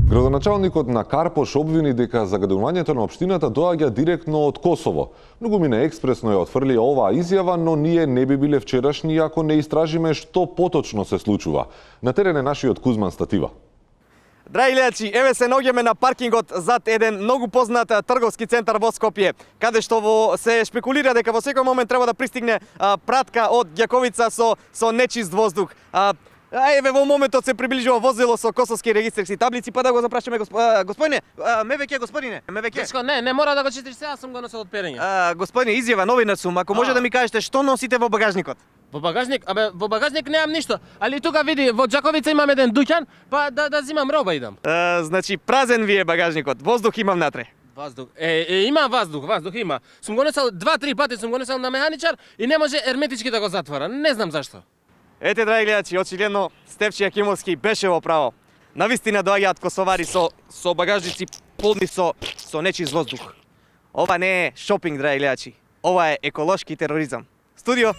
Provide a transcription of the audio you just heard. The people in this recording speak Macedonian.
Градоначалникот на Карпош обвини дека загадувањето на општината доаѓа директно од Косово. Многу мина експресно ја отфрли оваа изјава, но ние не би биле вчерашни ако не истражиме што поточно се случува. На терен е нашиот Кузман Статива. Драги гледачи, еве се наоѓаме на паркингот зад еден многу познат трговски центар во Скопје, каде што се шпекулира дека во секој момент треба да пристигне пратка од Ѓаковица со нечист воздух. Еве во моментот се приближува возило со косовски регистарски таблици, па да го запрашаме господине, МВК господине, МВК. Дечко, не мора да го читиш сега, сум го носел од перење. Господине, изјава новинар сум, ако може да ми кажете што носите во багажникот? Во багажник? Во багажник немам ништо, али тука види, во Ѓаковица имам еден дуќан, па да зимам роба идам. Значи празен ви е багажникот, воздух имам натре. Воздух. Има воздух има. Сум го носел 2-3 пати, сум го носел на механичар и не може ерметички да го затвора. Не знам зашто. Ете, драги гледачи, очигледно Стефчи Јакимовски беше во право. Навистина доаѓаат косовари со багажници полни со нечист воздух. Ова не е шопинг, драги гледачи. Ова е еколошки тероризам. Студио.